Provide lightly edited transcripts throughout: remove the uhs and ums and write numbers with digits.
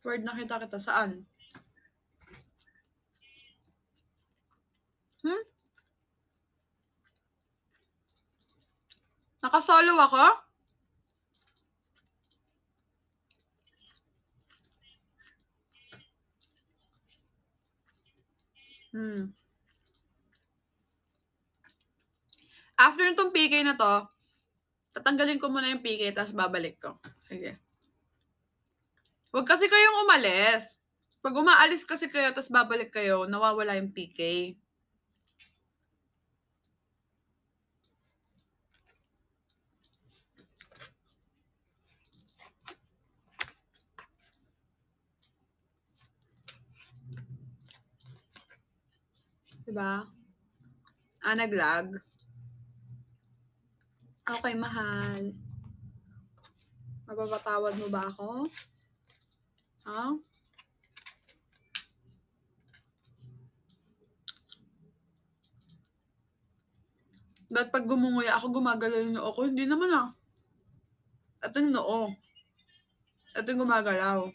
Word, nakita kita. Saan? Nakasolo ako? After nitong PK na to, tatanggalin ko muna yung PK, tapos babalik ko. Sige. Huwag kasi kayong umalis. Pag umaalis kasi kayo, tapos babalik kayo, nawawala yung PK. Diba? Nag-lag. Okay, mahal. Mapapatawad mo ba ako? Ha? Ba't pag gumunguya ako, gumagalaw yung noo ko? Hindi naman Ito yung noo. Ito yung gumagalaw.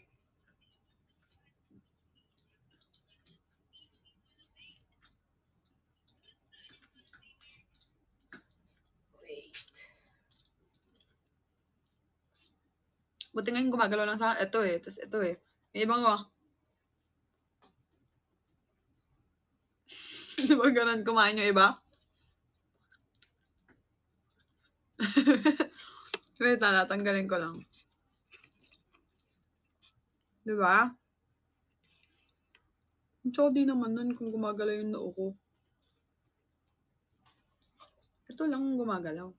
Buti nga yung gumagalaw lang sa akin. Ito Tapos ito Yung ibang Di ba ganun kumain yung iba? Wait, tatanggalin ko lang. Di ba? Tsaka di naman nun kung gumagalaw yung noo ko. Ito lang gumagalaw.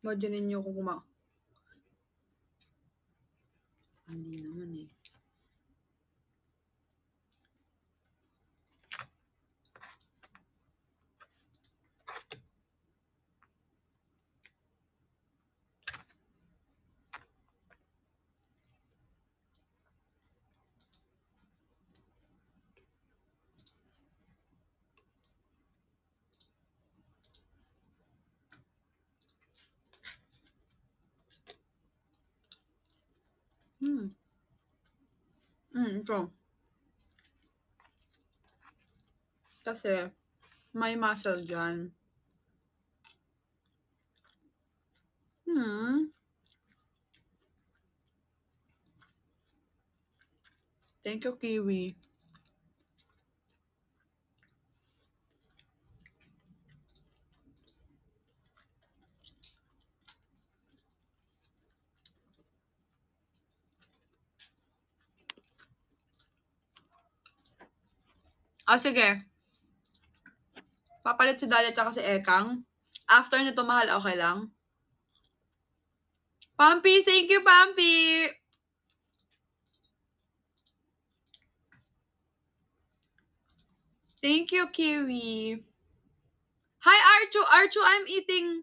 Imagine niyo kung Hindi naman Ito. Kasi, may muscle dyan. Thank you, Kiwi. Sige. Papalit si Dalia tsaka si Ekang. After nito, mahal, okay lang? Pampy, thank you, Pampy! Thank you, Kiwi. Hi, Archu! Archu, I'm eating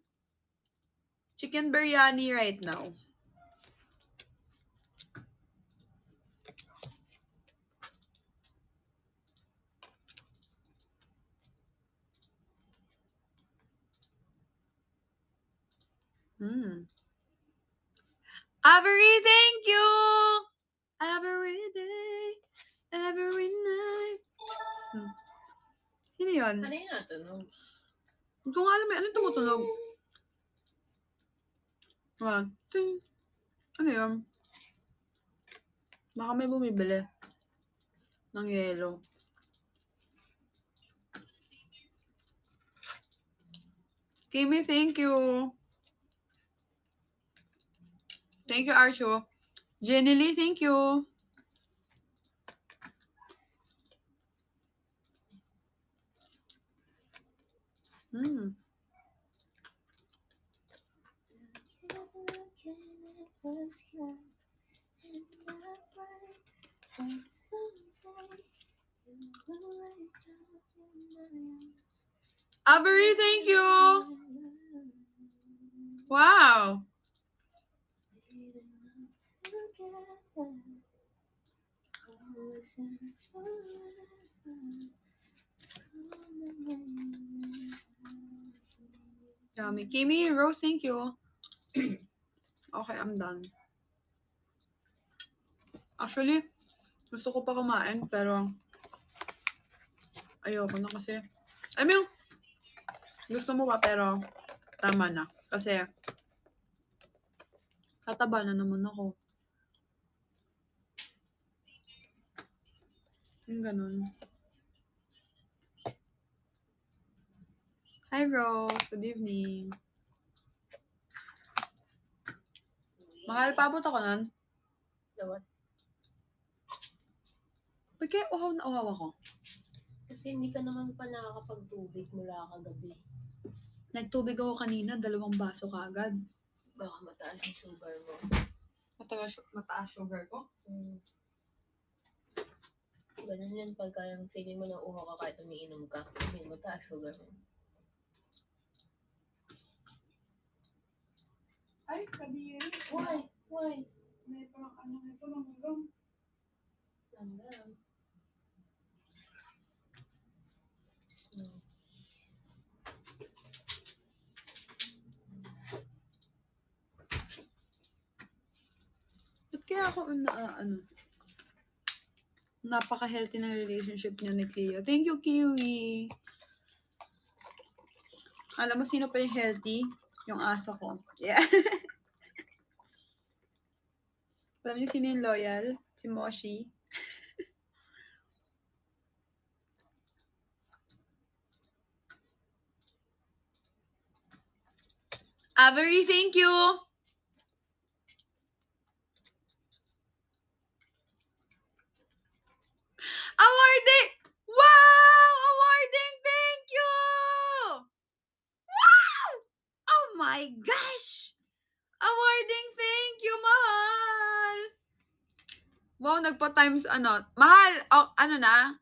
chicken biryani right now. Avery, thank you! Every day, every night. Sino yun? Ano yung natunog? Hindi ko nga alam ano tumutunog? Ano yun? Baka may bumibili ng yelo. Kimi, thank you. Thank you, Archo. Jenny Lee, thank you. Avery, thank you. Wow. Yummy. Kimi, Rose, thank you. Okay, I'm done. Actually, gusto ko pa kumain, pero ayoko na kasi. I mean, gusto mo pa, pero tama na. Kasi, tataba na naman ako. Yung ganun. Hi, Rose. Good evening. Mahal, paabot ako nun. Dawat. Ba't kaya uhaw na uhaw ako? Kasi hindi ka naman pa nakakapagtubig mula kagabi. Nagtubig ako kanina, 2 baso kaagad. Baka mataas yung sugar mo. Mataas sugar ko? Ganun yan pagka yung feeling mo na uhaw ka kahit umiinom ka. May mataas sugar mo. Ay, kabiri. Why? Why? May parang ano ito, langgam. Langgam. Ba't kaya ako napaka-healthy ng relationship niya ni Cleo. Thank you, Kiwi. Alam mo sino pa yung healthy? Yung aso ko. Yeah. Alam niyo sino yung loyal? Si Moshi. Avery, thank you. Awarding! Wow! Awarding! Thank you! Wow! Oh my gosh! Awarding! Thank you, mahal! Wow, nagpa-times Mahal! Oh,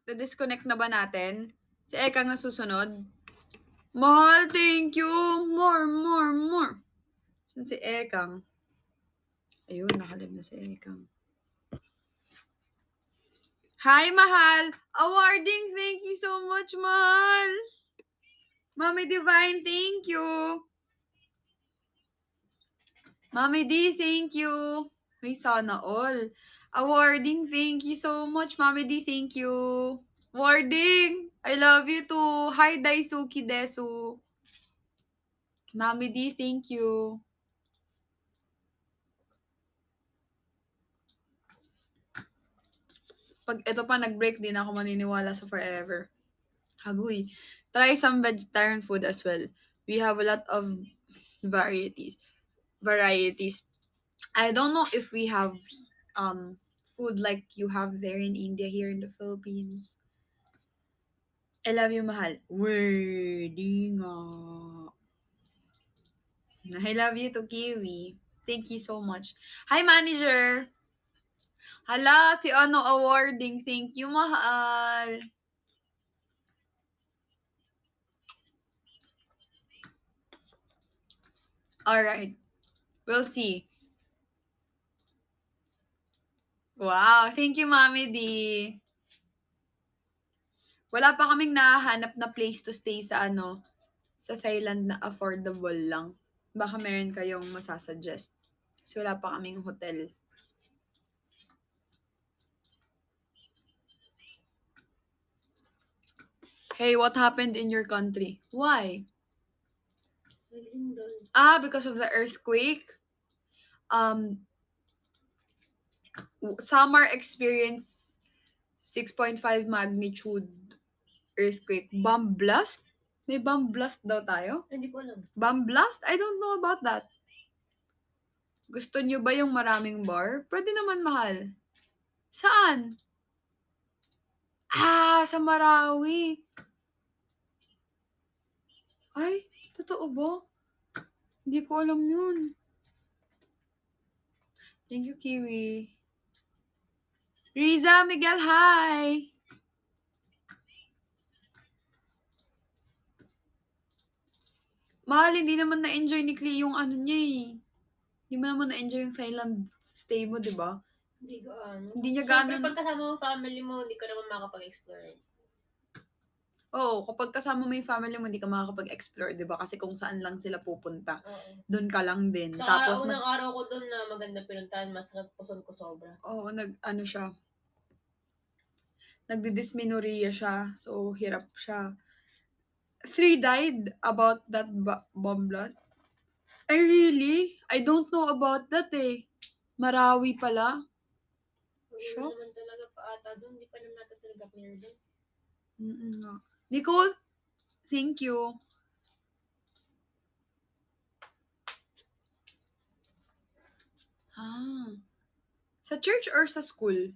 disconnect na ba natin? Si Ekang na susunod? Mahal, thank you! More! Saan si Ekang? Ayun, nakalib na si Ekang. Hi, mahal! Awarding! Thank you so much, mahal! Mommy Divine, thank you! Mommy D, thank you! Ay, sana all. Awarding, thank you so much, Mommy D, thank you! Awarding! I love you too! Hi, Daisuki Desu! Mommy D, thank you! Pag ito pa nag-break, di na ako maniniwala sa forever. Hagoy. Try some vegetarian food as well. We have a lot of varieties. I don't know if we have food like you have there in India, here in the Philippines. I love you, mahal. Di nga. I love you to Kiwi. Thank you so much. Hi, manager. Hala, si awarding. Thank you, mahal. Alright. We'll see. Wow, thank you, Mami D. Wala pa kaming nahahanap na place to stay sa sa Thailand na affordable lang. Baka meron kayong masasuggest. Kasi wala pa kaming hotel. Hey, what happened in your country? Why? Because of the earthquake? Samar experienced 6.5 magnitude earthquake. Bomb blast? May bomb blast daw tayo? Hindi ko alam. Bomb blast? I don't know about that. Gusto nyo ba yung maraming bar? Pwede naman, mahal. Saan? Sa Marawi. Ay, totoo ba? Hindi ko alam yun. Thank you, Kiwi. Riza, Miguel, hi! Mahal, hindi naman na-enjoy ni Klee yung niya eh. Hindi mo naman na-enjoy yung Thailand stay mo, di ba? Hindi gaano. Hindi niya Siyempre, gaano. pag kasama mo family mo, hindi ka naman makapag-explore. Oo, kapag kasama mo yung family mo, hindi ka makakapag-explore, 'di ba? Kasi kung saan lang sila pupunta, Oo. do'n ka lang din. Tsaka Tapos unang mas araw ko dun na maganda pinuntahan, masakit puson ko sobra. oo, nag-ano siya, nagdi-dysmenorrhea siya. So, hirap siya. 3 died about that bomb blast. Ay, really? I don't know about that, eh. Marawi pala. Wala naman Shocks. talaga pa ata dun, hindi pa naman natin talaga clear dun. Nga. Nicole, thank you. Ah. Sa church or sa school?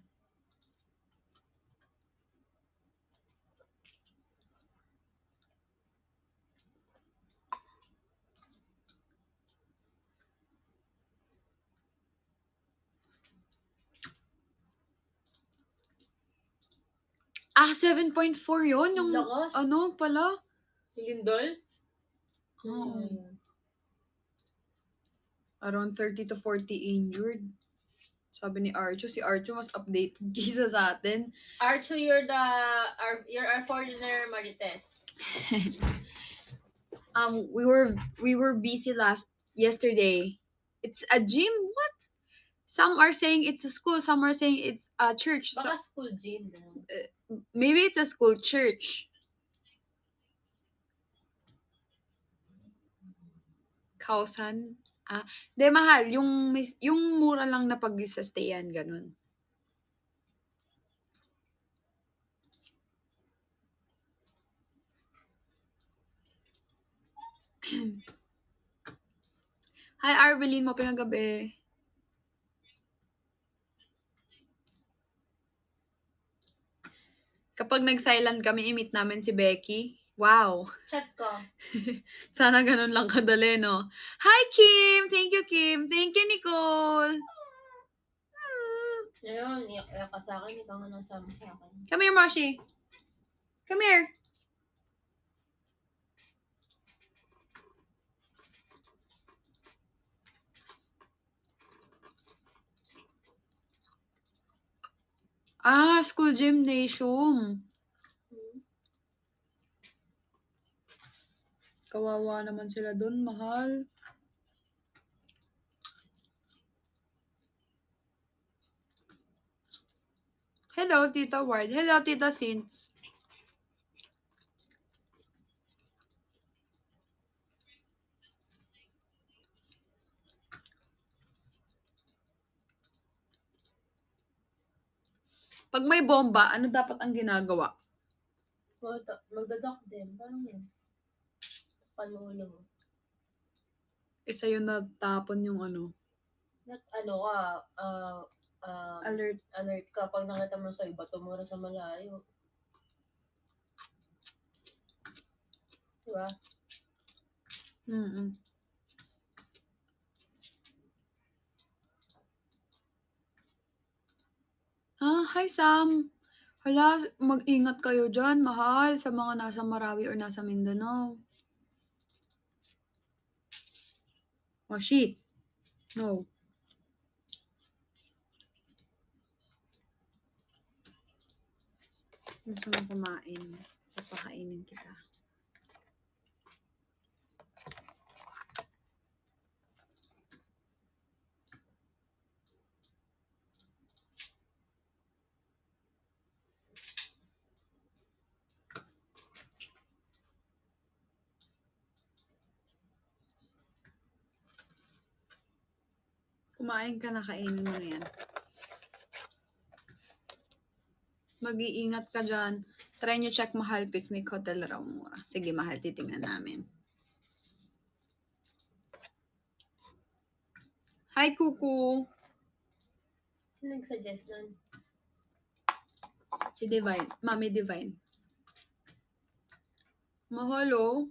Ah, 7.4 yun? Yung Lakas. ano pala? Lindol? Oo. Around 30 to 40 injured. Sabi ni Archo, si Archo mas updated kisa sa atin. Archo, you're our foreigner Marites. We were busy yesterday. It's a gym? What? Some are saying it's a school, some are saying it's a church. Baka school gym. Maybe it's a school church. Kausan? Ah, de mahal. Yung mura lang na pag-stayan, ganun. Hi, Arbeline mo, pinagabi. Kapag nag-Thailand kami, i-meet namin si Becky. Wow. Chat ka. Sana ganun lang kadali, no? Hi, Kim! Thank you, Kim. Thank you, Nicole. Ngayon, iyak ka sa akin, ikaw nga nasama sa akin. Come here, Moshi. Come here. Ah, school gymnasium. Kawawa naman sila dun, mahal. Hello, Tita Ward. Hello, Tita Sins. Pag may bomba, ano dapat ang ginagawa? Magdadak din. Parang yun. Panulo mo. Isa yun na tapon yung ano. Ano ka, Alert. alert ka pag nakita mo sa iba, tumura sa malayo. Diba? Mm-mm. Ah, hi Sam. Hala, mag-ingat kayo dyan, mahal, sa mga nasa Marawi or nasa Mindanao. Moshi. No. Gusto mo kumain. Papakainin kita. Kumain ka na, kainin mo na yan. Mag-iingat ka dyan. Try nyo check Mahal Picnic Hotel raw mura. Sige, mahal, titingnan namin. Hi, Kuku. Sino nag-suggest nun? Si Divine. Mami Divine. Mahal, oh.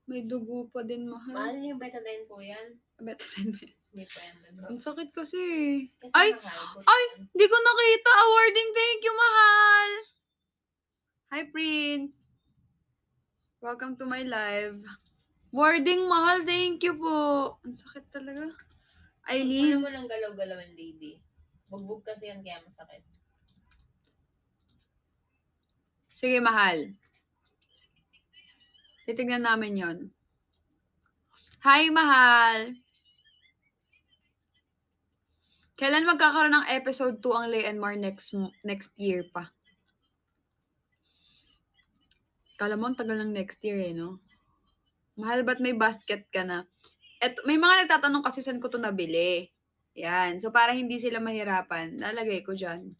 May dugo pa din, mahal. Mahal yung betadine po yan. Betadine ba? Hindi pa yan. Ang sakit kasi. Kasi Ay! mahal. Ay! Di ko nakita. Awarding. Thank you, mahal. Hi, Prince. Welcome to my live. Warding, mahal. Thank you po. Ang sakit talaga. Eileen. Ano mo lang galaw-galawin, lady. Bugbog kasi yan kaya masakit. Sige, mahal. Titignan namin yon. Hi, mahal. Kailan magkakaroon ng episode 2 ang Lay and Mar next year pa? Kala mo, ang tagal ng next year eh, no? Mahal, ba't may basket ka na? May mga nagtatanong kasi saan ko to nabili. Yan. So, para hindi sila mahirapan, lalagay ko dyan.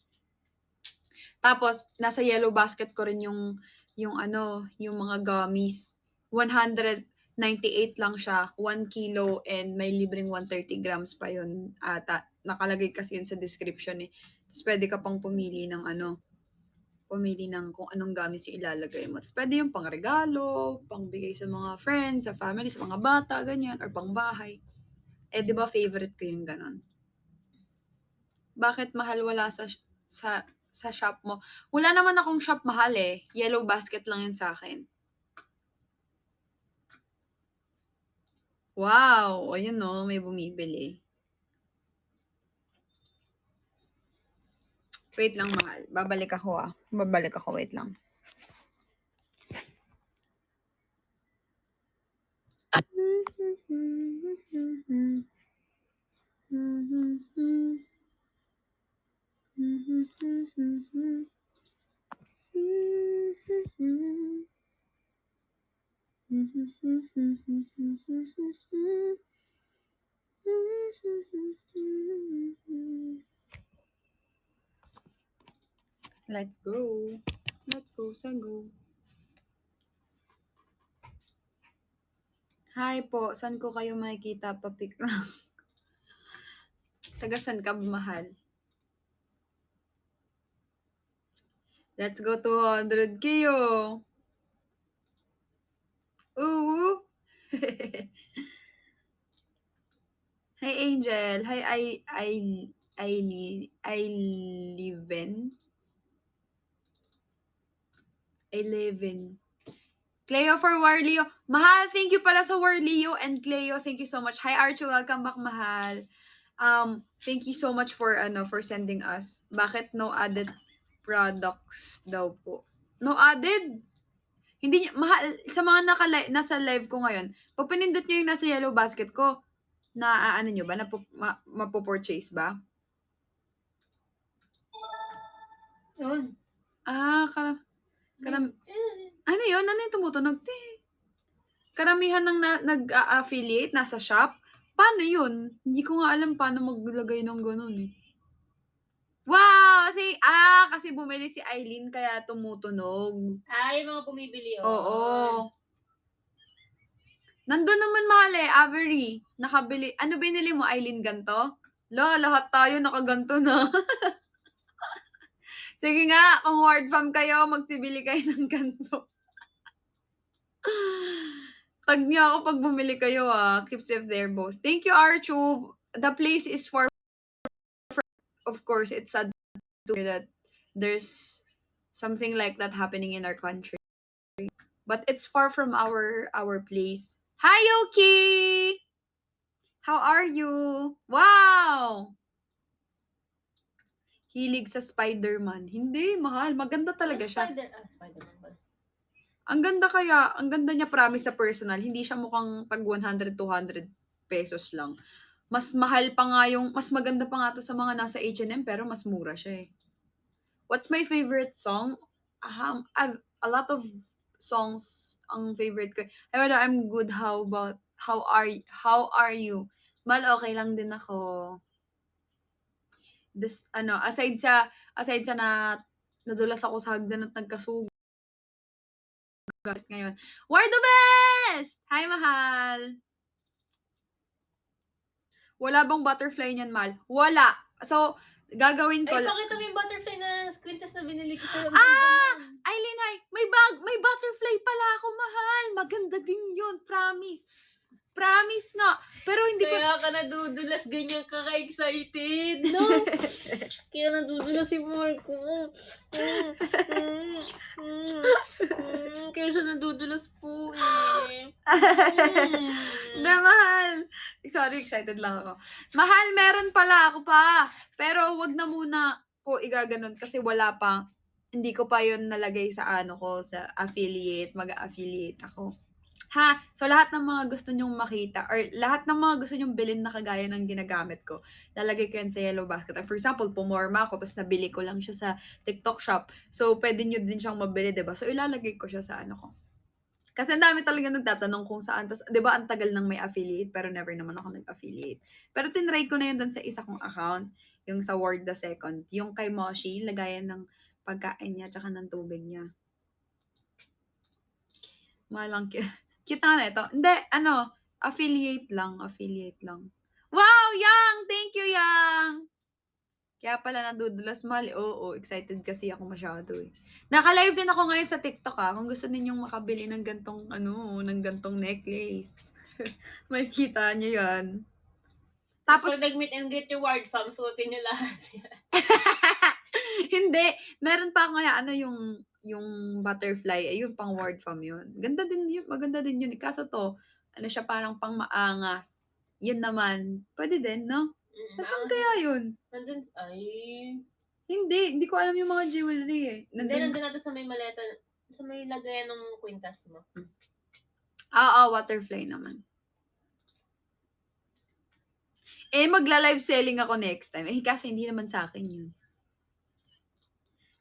Tapos, nasa yellow basket ko rin yung mga gummies. 198 lang siya. 1 kilo and may libreng 130 grams pa yun ata. Nakalagay kasi yun sa description eh. Tapos, pwede ka pang pumili ng kung anong gamit yung ilalagay mo. Tapos, pwede yung pangregalo, pangbigay sa mga friends, sa family, sa mga bata, ganyan, or pangbahay. Eh, di ba favorite ko yung ganon? Bakit mahal wala sa shop mo? Wala naman akong shop mahal eh. Yellow basket lang yun sa akin. Wow! Ayun no, may bumibili. Wait lang, mahal. Babalik ako wait lang. Let's go. Let's go, Sago. Hi po, saan ko kayo makikita? Papik lang. Taga saan ka, mahal? Let's go 200 kayo. Oo. Hi, Angel. Hi, Eleven. Cleo for Warleo. Mahal, thank you pala sa Warleo and Cleo. Thank you so much. Hi, Archie. Welcome back, mahal. Thank you so much for sending us. Bakit no added products daw po? No added? Hindi niya, mahal, sa mga nasa live ko ngayon, pag pinindot niyo yung nasa yellow basket ko, ano nyo ba? Mapopurchase ba? Yun. Ano yun? Ano yung tumutunog? Karamihan ng nag-affiliate nasa shop. Paano yun? Hindi ko nga alam paano maglagay ng ganun eh. Wow! Kasi bumili si Eileen kaya tumutunog. Yung mga bumibili yun. Oo. Nandun naman mahal eh, Avery. Nakabili. Ano binili mo, Eileen, ganto? Lahat tayo nakaganto na. Sige nga, kung ward fam kayo, magsibili kayo ng ganto. Tag niyo ako pag bumili kayo Keep safe there, boss. Thank you, Archu. The place is for of course, it's sad to hear that there's something like that happening in our country. But it's far from our place. Hi, Yoki! How are you? Wow! Hilig sa Spider-Man. Hindi, mahal. Maganda talaga siya. Spider-Man ba? Ang ganda niya promise sa personal. Hindi siya mukhang tag 100, 200 pesos lang. Mas mahal pa nga mas maganda pa nga to sa mga nasa H&M pero mas mura siya eh. What's my favorite song? I've a lot of songs ang favorite ko. I'm good. How are you? Mal, okay lang din ako. Aside sa nadulas ako sa hagdan at nagkasugat ngayon. We're the best! Hi, mahal! Wala bang butterfly niyan, mahal? Wala. So, gagawin ko pakita mo yung butterfly na quintas na binili ko sa Eileen, hi! May butterfly pala ako, mahal. Maganda din yun, promise. Promise nga. Pero hindi ko... Kaya ka nadudulas, ganyan ka ka-excited, no? Kaya nadudulas si Marco. Kaya siya nadudulas po eh. mahal. Sorry, excited lang ako. Mahal, meron pala ako pa. Pero wag na muna ko igaganon kasi wala pa. Hindi ko pa yun nalagay sa ano ko, sa affiliate, mag-a-affiliate ako. Ha? So, lahat ng mga gusto nyong makita or lahat ng mga gusto nyong bilhin na kagaya ng ginagamit ko, lalagay ko yan sa yellow basket. For example, pumorma ako, tapos nabili ko lang siya sa TikTok shop. So, pwede nyo din siyang mabili, diba? So, ilalagay ko siya sa ano ko. Kasi ang dami talaga nagtatanong kung saan. Tapos, di ba, ang tagal nang may affiliate, pero never naman ako nag-affiliate. Pero tinry ko na yun dun sa isa kong account, yung sa Word the Second. Yung kay Moshi, lagayan ng pagkain niya, tsaka ng tubig niya. Malang cute na ito. Hindi, ano, affiliate lang. Wow, Yang! Thank you, Yang! Kaya pala nandudulas mali. Oo, excited kasi ako masyado eh. Naka-live din ako ngayon sa TikTok kung gusto ninyong makabili ng gantong, ng gantong necklace. Makikita niyo yan. Tapos, Tapos, pag nag-meet and greet yung word fam, suotin niyo lahat yan. hindi. Meron pa ako yung butterfly, yung pang word form yun. Maganda din yun. Kaso to, siya parang pang maangas. Yun naman, pwede din, no? Saan kaya yun? Nandun, Hindi ko alam yung mga jewelry eh. nandun natin sa may maleta, sa may lagayan ng kwintas mo. Oo, butterfly naman. Magla-live selling ako next time. Kasi hindi naman sa akin yun.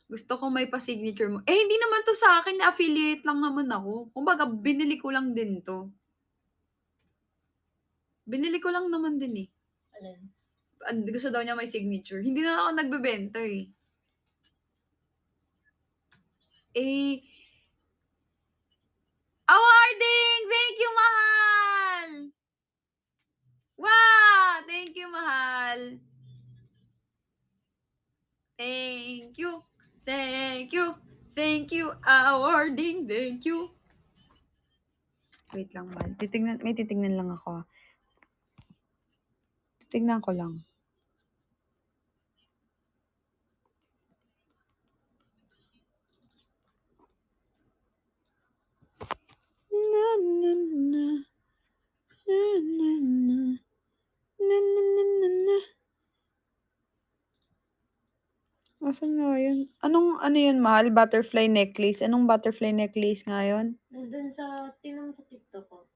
Gusto ko may pa-signature mo. Hindi naman to sa akin. Affiliate lang naman ako. Kumbaga, binili ko lang din to. Binili ko lang naman din eh. Alin? Gusto daw niya may signature. Hindi na ako nagbebenta eh. Awarding! Thank you, mahal! Wow! Thank you, mahal! Thank you! Thank you! Thank you, awarding! Thank you! Wait lang, mahal. May titignan lang ako. Titignan ko lang. Na, na, na. Na, na, na. Na, na, na, na, na. Asan nga yun? Ano yun, mahal? Butterfly necklace? Anong butterfly necklace nga yun? Nandun tinong sa TikTok ko.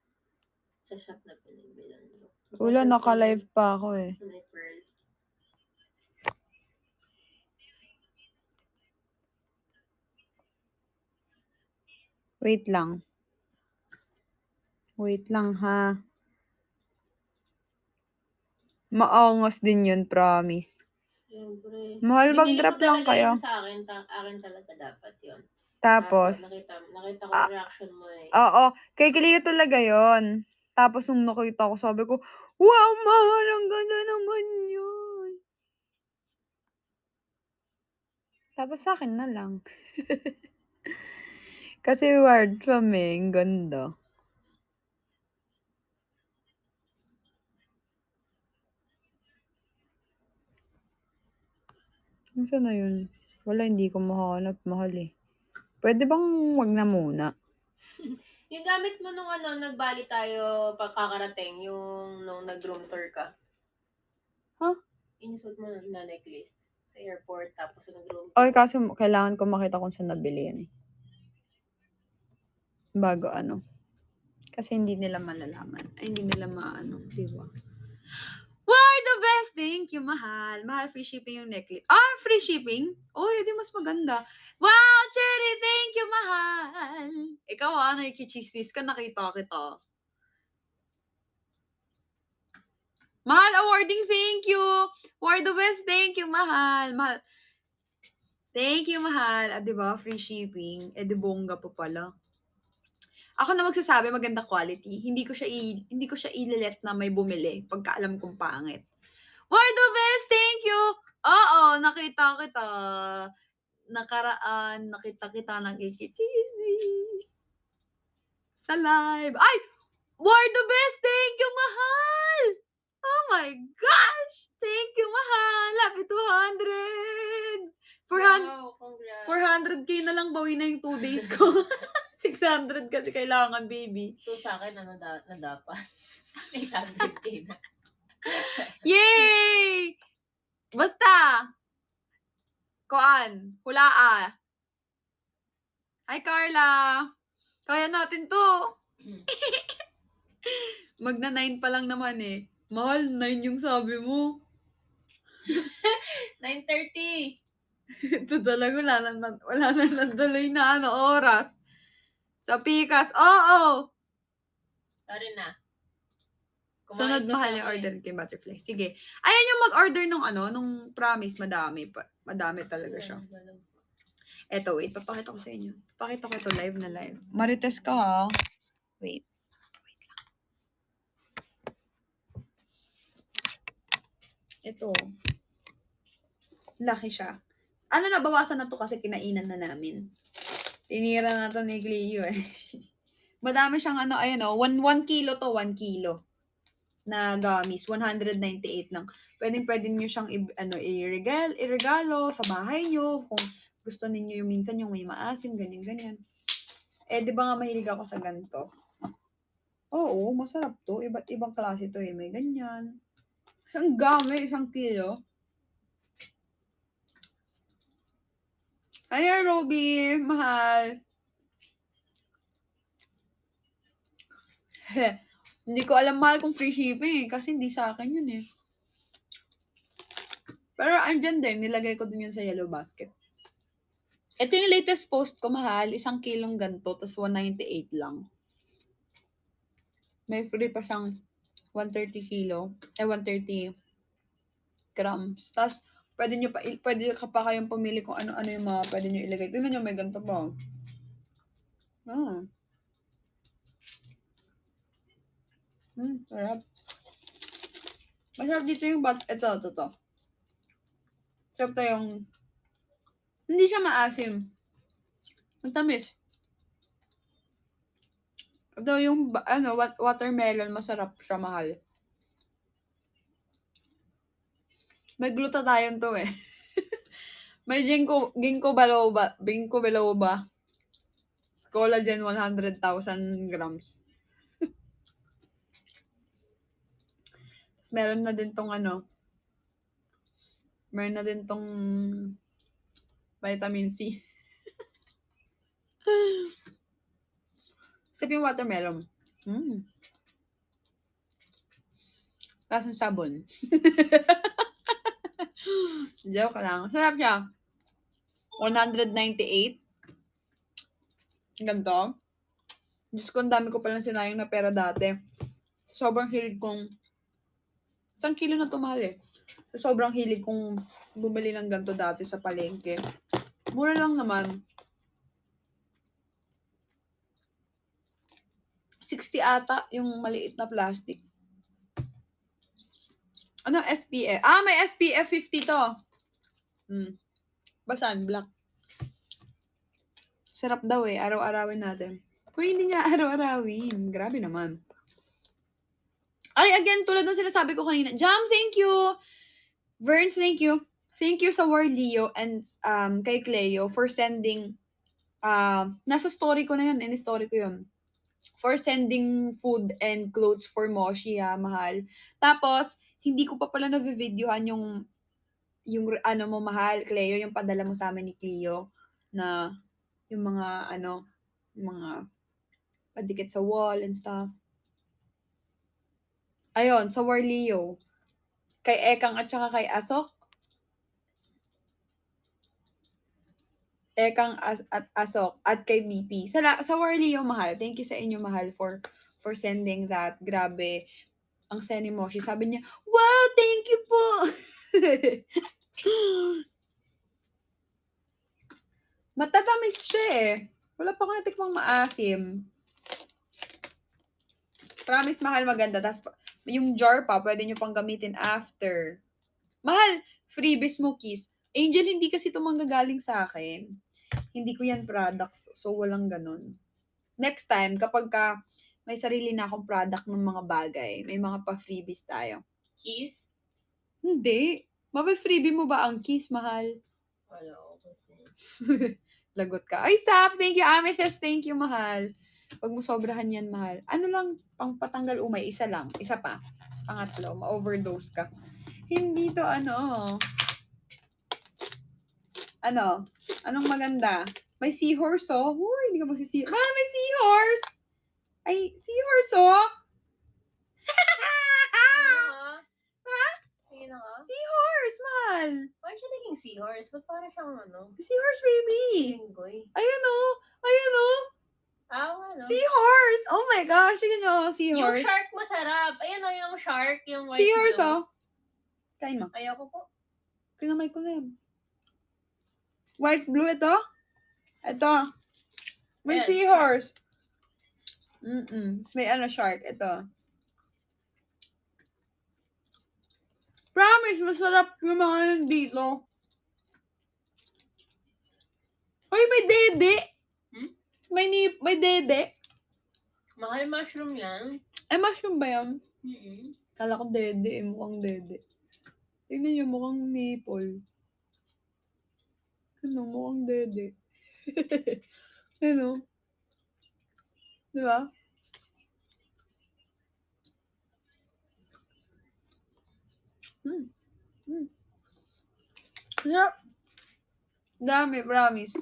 Sa shop na pinibilan mo. Wala, naka-live pa ako eh. Pearl. Wait lang. Wait lang ha. Maangas din yun, promise. Siyempre. Mahal, mag-drop lang kayo. Sa akin, akin talaga dapat yun. Tapos, nakita ko reaction mo eh. oo, kay Cleo talaga yon. Tapos nung nakita ko, sabi ko, wow, mahal, ang ganda naman yun. Tapos sa akin na lang. Kasi word from ang ganda. Saan na yun? Wala, hindi ko mahanap, mahal eh. Pwede bang wag na muna? Yung gamit mo nung nagbali tayo pagkakarating, yung nung nag-room tour ka. Huh? Inisot mo na necklace sa airport, tapos nag-room tour. Okay, kasi kailangan ko makita kung saan nabili yan eh. Bago Kasi hindi nila malalaman. Ay, hindi nila diba? Wow, the best! Thank you, mahal. Mahal, free shipping yung necklace. Free shipping? Di mas maganda. Wow, Cherry, thank you, mahal. Ikaw, nakikichismis ka, nakita kita. Mahal, awarding, thank you. War the best, thank you, mahal. Mahal. Thank you, mahal. Diba, free shipping. Di bongga pa pala. Ako na magsasabi maganda quality. Hindi ko siya ililet na may bumili pagka alam kong pangit. War the best, thank you. Oo, nakita kita. Nakaraan, nakita kita nakikichismis. Sa live. Ay! War the best, thank you, mahal. Oh my gosh! Thank you, mahal. Happy 200. Wow, congrats. 400k na lang bawi na yung 2 days ko. 600 kasi kailangan, baby. So, sa akin, na dapat? 800k na. Yay! Basta! Koan, hulaa. Hi, Carla! Kaya natin to. Magna 9 pa lang naman eh. Mahal, 9 yung sabi mo. 9:30. Ito talaga, wala na nanduloy na oras. Sa pikas, oo! Sorry na. Sunod Kumain kasi mahal ako yung eh. order kay Butterfly. Sige. Ayan yung mag-order nung promise, madami pa. Madami talaga siya. Eto, wait, papakita ko sa inyo. Papakita ko ito live na live. Marites ka ha. Wait. Ito. Laki siya. Ano, nabawasan na to kasi kinainan na namin. Tinira na to ni Cleo eh. Madami siyang ano, ayan o. 1 kilo to, 1 kilo. Na gummies. 198 lang. Pwede nyo siyang iregalo sa bahay nyo. Kung gusto ninyo yung minsan yung may maasim, ganyan. Eh, di ba nga mahilig ako sa ganito? Oo, masarap to. Iba't ibang klase to eh. May ganyan. Isang gami, 1 kilo. Ayan, Robby. Mahal. Hindi ko alam mahal kung free shipping eh. Kasi hindi sa akin yun eh. Pero andyan din. Nilagay ko din yun sa yellow basket. Ito yung latest post ko, mahal. 1 kilong ganito. Tapos 198 lang. May free pa siyang 130 kilo. 130 grams. Tapos, pwede ka pa kayong pumili kung ano-ano yung mga pwede nyo ilagay. Tingnan nyo, may ganito pa. Sarap. Masarap dito yung ito. Sarap to yung, hindi siya maasim. Matamis. Ito yung, watermelon, masarap siya, mahal. May glutathione to eh. May ginkgo biloba. Collagen 100,000 grams. Tapos meron na din tong vitamin C. Sip yung watermelon. Lasang sabon. Joke lang. Sarap siya. 198. Ganito. Diyos ko, ang dami ko palang sinayang na pera dati. Sobrang hilig kong 1 kilo na to, mahal eh. Sobrang hilig kong bumili ng ganito dati sa palengke. Mura lang naman. 60 ata yung maliit na plastic. Ano SPF? May SPF 50 to. Basan, black. Sarap daw eh. Araw-arawin natin. Kung hindi niya araw-arawin. Grabe naman. Ay, again, tulad ng sinasabi ko kanina. Jam, thank you! Verns, thank you. Thank you sa Warleo and kay Cleo for sending, nasa story ko na yun, in-story ko yun. For sending food and clothes for Moshi, mahal. Tapos, hindi ko pa pala na-videohan yung mo, mahal, Cleo, yung padala mo sa amin ni Cleo, na, yung mga, padikit sa wall and stuff. Ayun, sa Warleo. Kay Ekang at saka kay Asok. Ekang at Asok at kay BP. Sa Warleo, mahal. Thank you sa inyo, mahal, for sending that. Grabe. Ang seni Moshi. Sabi niya, wow, thank you po. Matatamis siya eh. Wala pa ko natikmang maasim. Promise, mahal, maganda. Tapos, yung jar pa, pwede nyo pang gamitin after. Mahal, freebies mo, kiss. Angel, hindi kasi ito manggagaling sa akin. Hindi ko yan products. So, walang ganun. Next time, kapag may sarili na akong product ng mga bagay, may mga pa-freebies tayo. Kiss? Hindi. Freebie mo ba ang kiss, mahal? Wala ko kasi. Lagot ka. Ay, Sap! Thank you, Amethyst. Thank you, mahal. Huwag mo sobrahan yan, mahal. Ano lang, pang patanggal umay, isa lang. Isa pa. Pangatlo, ma-overdose ka. Hindi to Anong maganda? May seahorse, oh. Uy, hindi ka magsisi... Mahal, may seahorse! Ay, seahorse, oh! Sige na ka. Seahorse, mahal! Paano siya naging seahorse? Ba't parang siyang ano? Seahorse, baby! Linggoy. Ayun, oh! Ayun, oh! Ano? Seahorse! Oh my gosh, tignan nyo, Yung seahorse. shark masarap. Ayan o, yung shark, yung white Seahorse, blue. oh. Kain mo. Ayoko po. Kinamay ko na yan. White blue, ito? Ito. May Ayan, seahorse. May shark. Ito. Promise, masarap yung mga yun dito. Uy, may dede. Hmm? May dede. Mahal mushroom yan. Ay, mushroom ba yan? Mm-mm. Kala ko dede. Mukhang dede. Tingnan nyo, mukhang nipple. Ano, mukhang dede. Ano? Diba? Sarap. Dami, promise.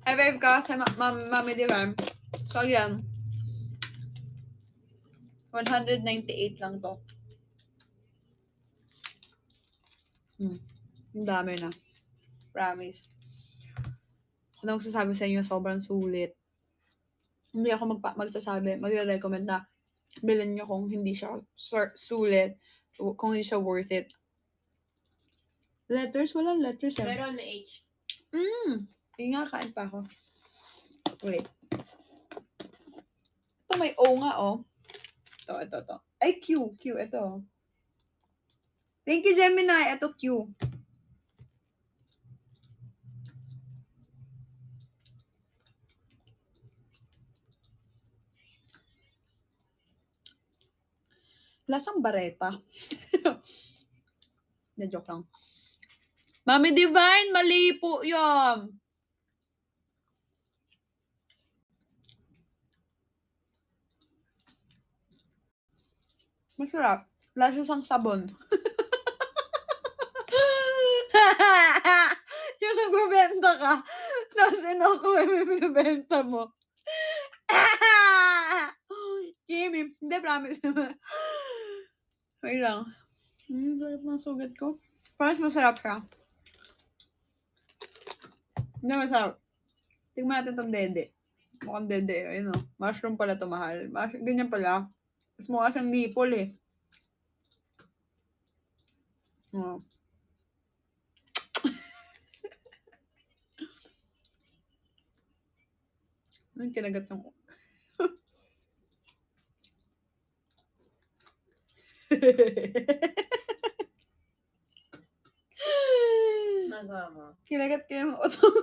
I-vibe ka sa Mami Divine. So, yan. 198 lang to. Ang dami na. Promise. Kung magsasabi sa inyo, sobrang sulit. Hindi ako magsasabi, magre-recommend na bilhin nyo kung hindi siya sulit, kung hindi siya worth it. Letters? Walang letters yan. Pero may H. Hindi nga, kain pa ako. Wait. Ito may O nga, oh. Ito. Ay, Q. Ito. Thank you, Gemini. Ito, Q. Lasang bareta. Na-joke lang. Mami Divine, mali po yun. Masarap. Lasa sang sabon. Yung nagbebenta ka, tapos inokre mo yung binibenta mo. Kimi, hindi, promise naman. Wait lang. Sakit ng sugat ko. Parang masarap siya. Hindi, masarap. Tingnan natin itong dede. Mukhang dede. Ayun o. Mushroom pala ito, mahal. Ganyan pala. Mas mukha siyang nipple eh. Oh. Anong kinagat ng... Nagawa mo. Kinagat ko yung utong.